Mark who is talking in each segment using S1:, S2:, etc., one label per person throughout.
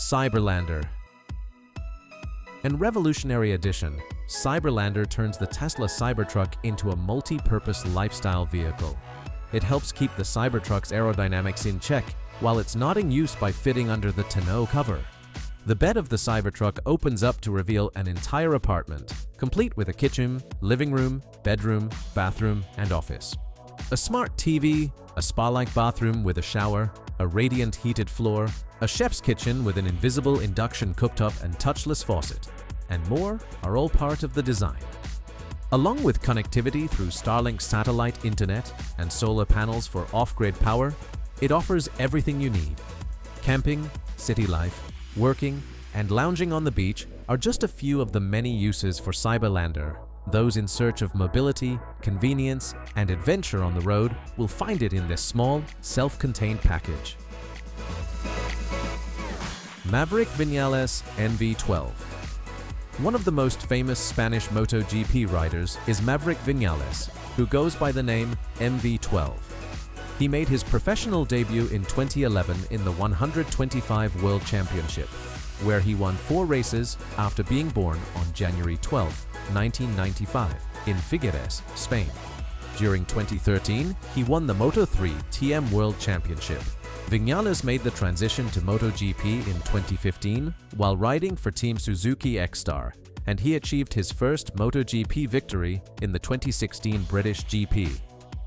S1: Cyberlander. In revolutionary addition, Cyberlander turns the Tesla Cybertruck into a multi-purpose lifestyle vehicle. It helps keep the Cybertruck's aerodynamics in check while it's not in use by fitting under the tonneau cover. The bed of the Cybertruck opens up to reveal an entire apartment, complete with a kitchen, living room, bedroom, bathroom, and office. A smart TV, a spa-like bathroom with a shower, a radiant heated floor, a chef's kitchen with an invisible induction cooktop and touchless faucet, and more are all part of the design. Along with connectivity through Starlink satellite internet and solar panels for off-grid power, it offers everything you need. Camping, city life, working, and lounging on the beach are just a few of the many uses for Cyberlander. Those in search of mobility, convenience, and adventure on the road will find it in this small, self-contained package. Maverick Vinales RV. One of the most famous Spanish MotoGP riders is Maverick Vinales, who goes by the name MV12. He made his professional debut in 2011 in the 125 World Championship, where he won 4 races after being born on January 12, 1995, in Viñales, Spain. During 2013, he won the Moto3 TM World Championship. Viñales made the transition to MotoGP in 2015 while riding for Team Suzuki X-Star, and he achieved his first MotoGP victory in the 2016 British GP.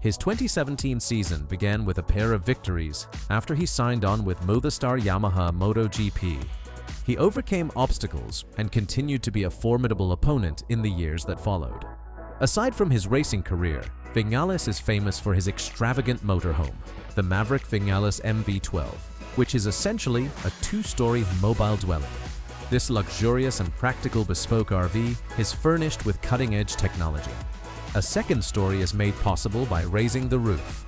S1: His 2017 season began with a pair of victories after he signed on with Movistar Yamaha MotoGP. He overcame obstacles and continued to be a formidable opponent in the years that followed. Aside from his racing career, Viñales is famous for his extravagant motorhome, the Maverick Vinales RV, which is essentially a 2-story mobile dwelling. This luxurious and practical bespoke RV is furnished with cutting-edge technology. A second story is made possible by raising the roof.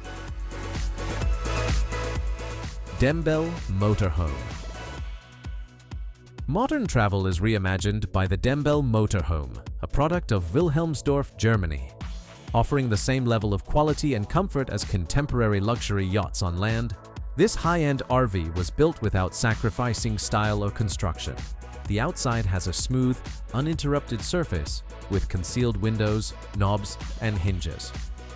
S1: Dembell Motorhome. Modern travel is reimagined by the Dembell Motorhome, a product of Wilhelmsdorf, Germany. Offering the same level of quality and comfort as contemporary luxury yachts on land, this high-end RV was built without sacrificing style or construction. The outside has a smooth, uninterrupted surface with concealed windows, knobs, and hinges.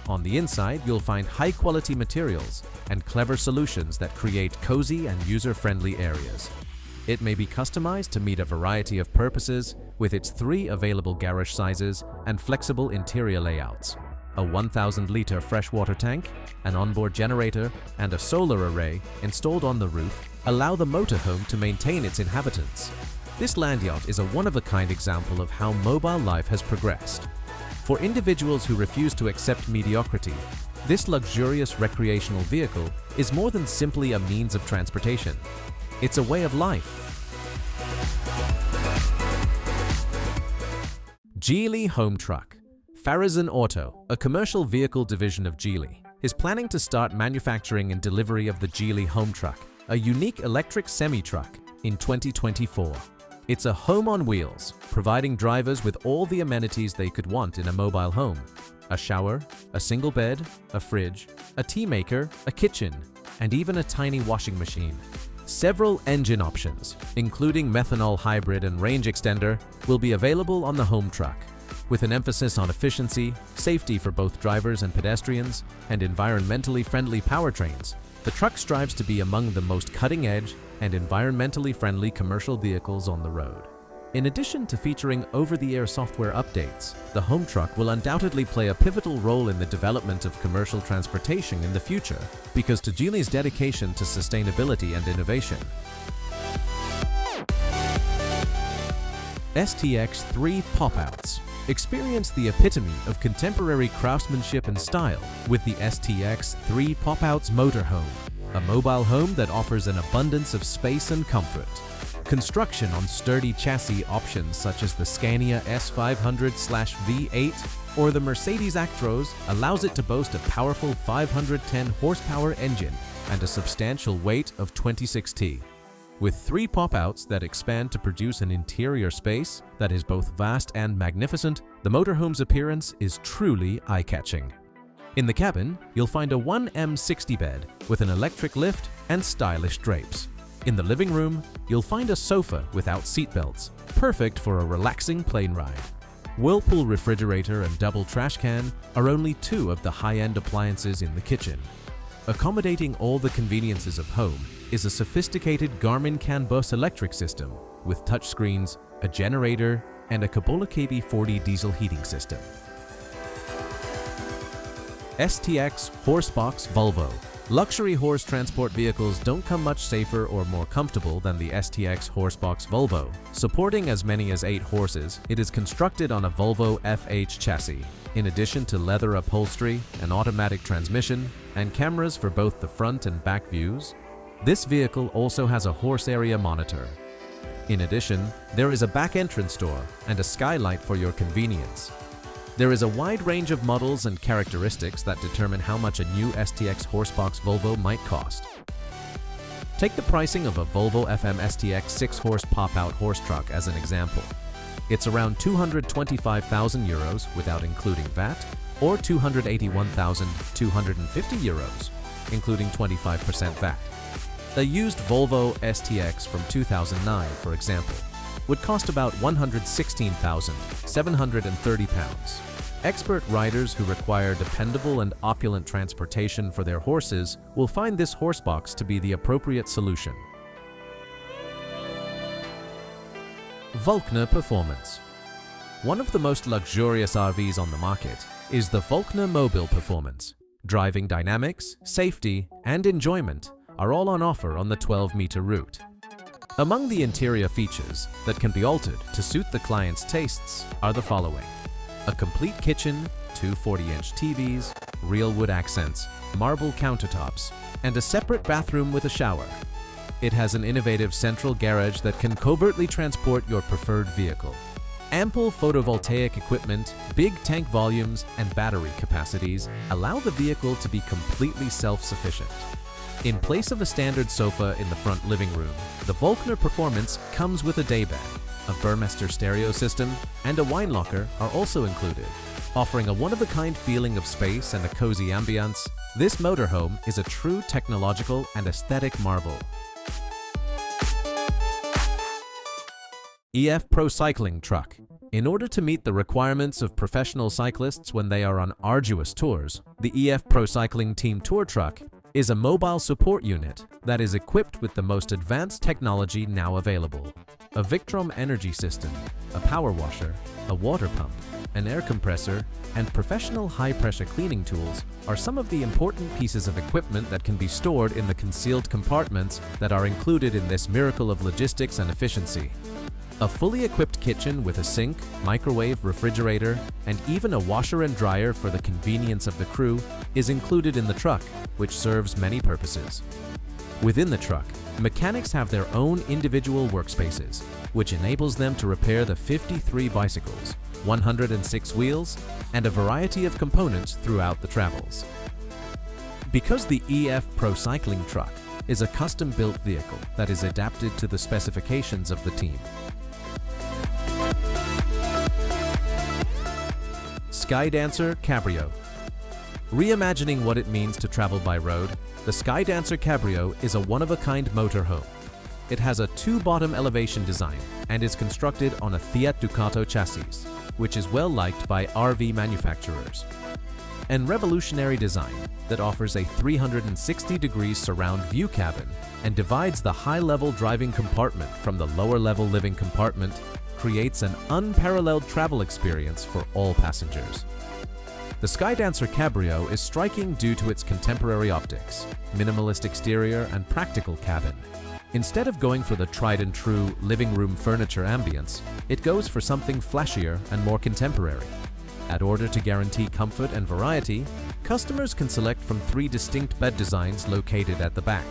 S1: On the inside, you'll find high-quality materials and clever solutions that create cozy and user-friendly areas. It may be customized to meet a variety of purposes with its 3 available garage sizes and flexible interior layouts. A 1,000-liter freshwater tank, an onboard generator, and a solar array installed on the roof allow the motorhome to maintain its inhabitants. This land yacht is a one-of-a-kind example of how mobile life has progressed. For individuals who refuse to accept mediocrity, this luxurious recreational vehicle is more than simply a means of transportation. It's a way of life. Jely Homtruck. Farazan Auto, a commercial vehicle division of Jely, is planning to start manufacturing and delivery of the Jely Homtruck, a unique electric semi-truck, in 2024. It's a home on wheels, providing drivers with all the amenities they could want in a mobile home. A shower, a single bed, a fridge, a tea maker, a kitchen, and even a tiny washing machine. Several engine options, including methanol hybrid and range extender, will be available on the Homtruck. With an emphasis on efficiency, safety for both drivers and pedestrians, and environmentally friendly powertrains, the truck strives to be among the most cutting-edge and environmentally friendly commercial vehicles on the road. In addition to featuring over-the-air software updates, the Homtruck will undoubtedly play a pivotal role in the development of commercial transportation in the future, because to Jely's dedication to sustainability and innovation. STX 3 Popouts. Experience the epitome of contemporary craftsmanship and style with the STX 3 Popouts Motorhome, a mobile home that offers an abundance of space and comfort. Construction on sturdy chassis options such as the Scania S500/V8 or the Mercedes Actros allows it to boast a powerful 510 horsepower engine and a substantial weight of 26 t. With 3 pop-outs that expand to produce an interior space that is both vast and magnificent, the motorhome's appearance is truly eye-catching. In the cabin, you'll find a 1M60 bed with an electric lift and stylish drapes. In the living room, you'll find a sofa without seatbelts, perfect for a relaxing plane ride. Whirlpool refrigerator and double trash can are only two of the high-end appliances in the kitchen. Accommodating all the conveniences of home is a sophisticated Garmin CAN bus electric system with touchscreens, a generator, and a Kubota KB40 diesel heating system. STX Horsebox Volvo. Luxury horse transport vehicles don't come much safer or more comfortable than the STX Horsebox Volvo. Supporting as many as 8 horses, it is constructed on a Volvo FH chassis. In addition to leather upholstery, an automatic transmission, and cameras for both the front and back views, this vehicle also has a horse area monitor. In addition, there is a back entrance door and a skylight for your convenience. There is a wide range of models and characteristics that determine how much a new STX Horsebox Volvo might cost. Take the pricing of a Volvo FM STX 6-horse pop-out horse truck as an example. It's around €225,000 without including VAT, or €281,250, including 25% VAT. A used Volvo STX from 2009, for example, would cost about £116,730. Expert riders who require dependable and opulent transportation for their horses will find this horsebox to be the appropriate solution. Volkner Performance. One of the most luxurious RVs on the market is the Volkner Mobil Performance. Driving dynamics, safety, and enjoyment are all on offer on the 12-meter route. Among the interior features that can be altered to suit the client's tastes are the following: a complete kitchen, 2 40-inch TVs, real wood accents, marble countertops, and a separate bathroom with a shower. It has an innovative central garage that can covertly transport your preferred vehicle. Ample photovoltaic equipment, big tank volumes, and battery capacities allow the vehicle to be completely self-sufficient. In place of a standard sofa in the front living room, the Volkner Performance comes with a daybed. A Burmester stereo system and a wine locker are also included. Offering a one-of-a-kind feeling of space and a cozy ambience, this motorhome is a true technological and aesthetic marvel. EF Procycling Truck. In order to meet the requirements of professional cyclists when they are on arduous tours, the EF Procycling Team Tour Truck is a mobile support unit that is equipped with the most advanced technology now available. A Victron energy system, a power washer, a water pump, an air compressor, and professional high-pressure cleaning tools are some of the important pieces of equipment that can be stored in the concealed compartments that are included in this miracle of logistics and efficiency. A fully equipped kitchen with a sink, microwave, refrigerator, and even a washer and dryer for the convenience of the crew is included in the truck, which serves many purposes. Within the truck, mechanics have their own individual workspaces, which enables them to repair the 53 bicycles, 106 wheels, and a variety of components throughout the travels. Because the EF Procycling Truck is a custom-built vehicle that is adapted to the specifications of the team. Skydancer Cabrio. Reimagining what it means to travel by road, the Skydancer Cabrio is a one-of-a-kind motorhome. It has a 2-bottom elevation design and is constructed on a Fiat Ducato chassis, which is well liked by RV manufacturers. And revolutionary design that offers a 360-degree surround view cabin and divides the high-level driving compartment from the lower-level living compartment creates an unparalleled travel experience for all passengers. The Skydancer Cabrio is striking due to its contemporary optics, minimalist exterior, and practical cabin. Instead of going for the tried-and-true living room furniture ambience, it goes for something flashier and more contemporary. In order to guarantee comfort and variety, customers can select from 3 distinct bed designs located at the back.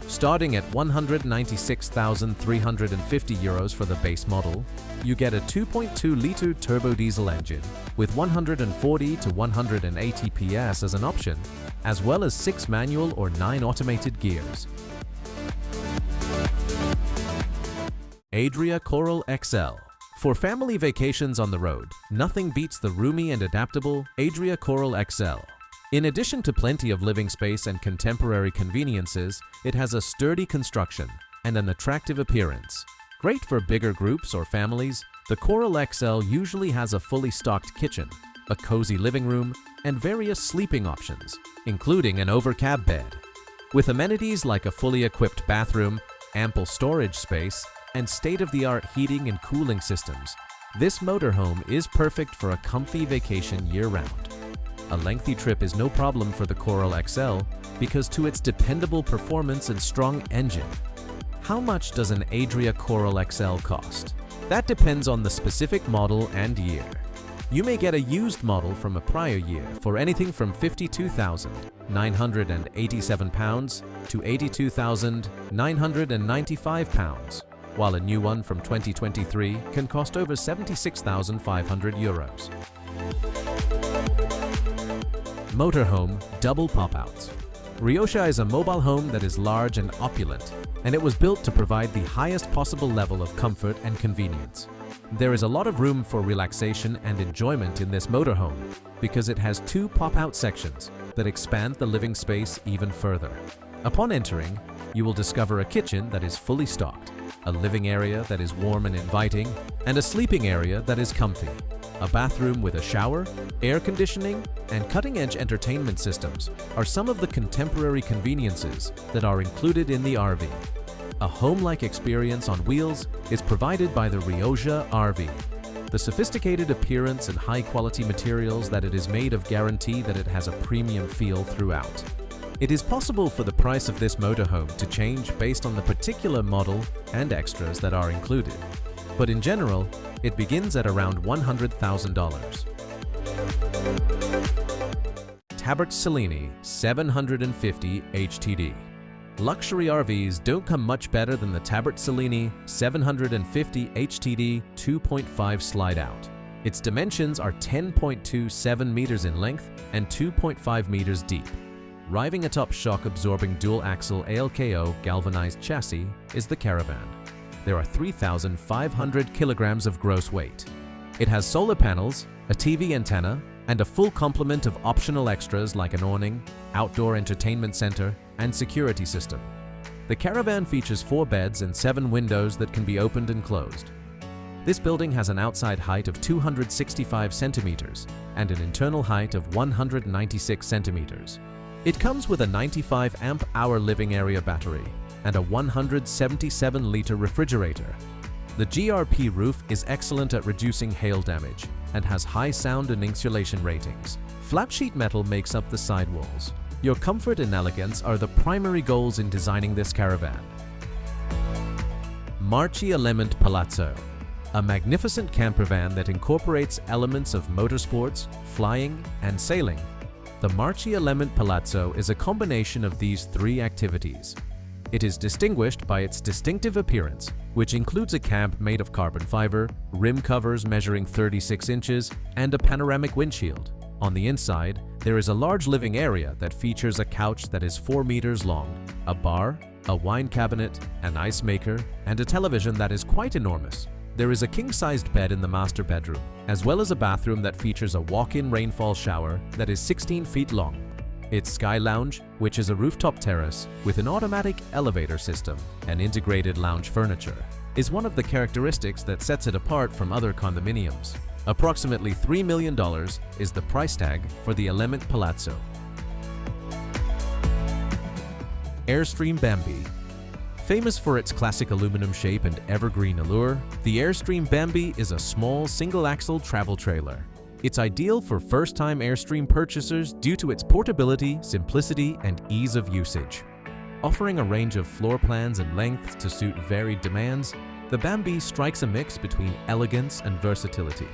S1: Starting at €196,350 for the base model, you get a 2.2-liter turbo diesel engine with 140 to 180 PS as an option, as well as 6 manual or 9 automated gears. Adria Coral XL. For family vacations on the road, nothing beats the roomy and adaptable Adria Coral XL. In addition to plenty of living space and contemporary conveniences, it has a sturdy construction, and an attractive appearance. Great for bigger groups or families, the Coral XL usually has a fully stocked kitchen, a cozy living room, and various sleeping options, including an overcab bed. With amenities like a fully equipped bathroom, ample storage space, and state-of-the-art heating and cooling systems, this motorhome is perfect for a comfy vacation year-round. A lengthy trip is no problem for the Coral XL because to its dependable performance and strong engine. How much does an Adria Coral XL cost? That depends on the specific model and year. You may get a used model from a prior year for anything from £52,987 to £82,995, while a new one from 2023 can cost over €76,500. Motorhome double pop-outs. Rioa is a mobile home that is large and opulent, and it was built to provide the highest possible level of comfort and convenience. There is a lot of room for relaxation and enjoyment in this motorhome because it has two pop-out sections that expand the living space even further. Upon entering, you will discover a kitchen that is fully stocked, a living area that is warm and inviting, and a sleeping area that is comfy. A bathroom with a shower, air conditioning, and cutting-edge entertainment systems are some of the contemporary conveniences that are included in the RV. A home-like experience on wheels is provided by the Rioa RV. The sophisticated appearance and high-quality materials that it is made of guarantee that it has a premium feel throughout. It is possible for the price of this motorhome to change based on the particular model and extras that are included, but in general, it begins at around $100,000. Tabert Seleni 750 HTD. Luxury RVs don't come much better than the Tabbert Cellini 750 HTD 2.5 slide-out. Its dimensions are 10.27 meters in length and 2.5 meters deep. Arriving atop shock-absorbing dual-axle ALKO galvanized chassis is the Caravan. There are 3,500 kilograms of gross weight. It has solar panels, a TV antenna, and a full complement of optional extras like an awning, outdoor entertainment center, and security system. The Caravan features 4 beds and 7 windows that can be opened and closed. This building has an outside height of 265 centimeters and an internal height of 196 centimeters. It comes with a 95 amp-hour living area battery and a 177-liter refrigerator. The GRP roof is excellent at reducing hail damage and has high sound and insulation ratings. Flat sheet metal makes up the sidewalls. Your comfort and elegance are the primary goals in designing this Caravan. Marchi EleMMent Palazzo. A magnificent campervan that incorporates elements of motorsports, flying, and sailing. The Marchi EleMMent Palazzo is a combination of these 3 activities. It is distinguished by its distinctive appearance, which includes a cab made of carbon fiber, rim covers measuring 36 inches, and a panoramic windshield. On the inside, there is a large living area that features a couch that is 4 meters long, a bar, a wine cabinet, an ice maker, and a television that is quite enormous. There is a king-sized bed in the master bedroom, as well as a bathroom that features a walk-in rainfall shower that is 16 feet long. Its Sky Lounge, which is a rooftop terrace with an automatic elevator system and integrated lounge furniture, is one of the characteristics that sets it apart from other condominiums. Approximately $3 million is the price tag for the EleMMent Palazzo. Airstream Bambi. Famous for its classic aluminum shape and evergreen allure, the Airstream Bambi is a small single-axle travel trailer. It's ideal for first-time Airstream purchasers due to its portability, simplicity, and ease of usage. Offering a range of floor plans and lengths to suit varied demands, the Bambi strikes a mix between elegance and versatility.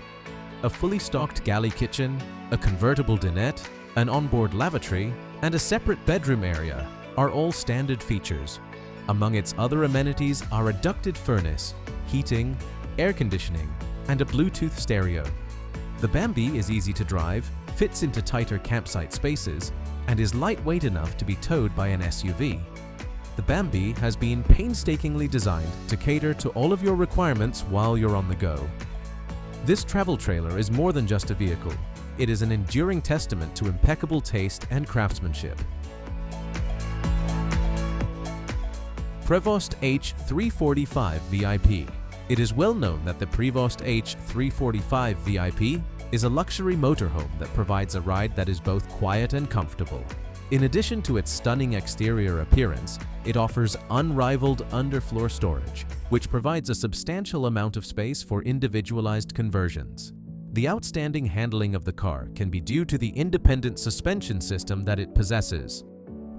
S1: A fully stocked galley kitchen, a convertible dinette, an onboard lavatory, and a separate bedroom area are all standard features. Among its other amenities are a ducted furnace, heating, air conditioning, and a Bluetooth stereo. The Bambi is easy to drive, fits into tighter campsite spaces, and is lightweight enough to be towed by an SUV. The Bambi has been painstakingly designed to cater to all of your requirements while you're on the go. This travel trailer is more than just a vehicle. It is an enduring testament to impeccable taste and craftsmanship. Prevost H3-45 VIP. It is well known that the Prevost H3-45 VIP is a luxury motorhome that provides a ride that is both quiet and comfortable. In addition to its stunning exterior appearance, it offers unrivaled underfloor storage, which provides a substantial amount of space for individualized conversions. The outstanding handling of the car can be due to the independent suspension system that it possesses.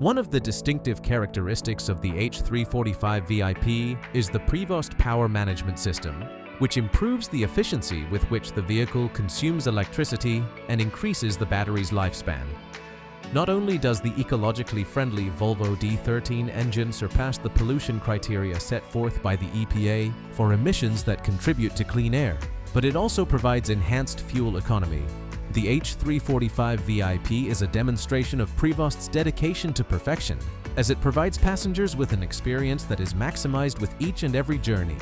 S1: One of the distinctive characteristics of the H3-45 VIP is the Prevost Power Management System, which improves the efficiency with which the vehicle consumes electricity and increases the battery's lifespan. Not only does the ecologically friendly Volvo D13 engine surpass the pollution criteria set forth by the EPA for emissions that contribute to clean air, but it also provides enhanced fuel economy. The H3-45 VIP is a demonstration of Prevost's dedication to perfection, as it provides passengers with an experience that is maximized with each and every journey.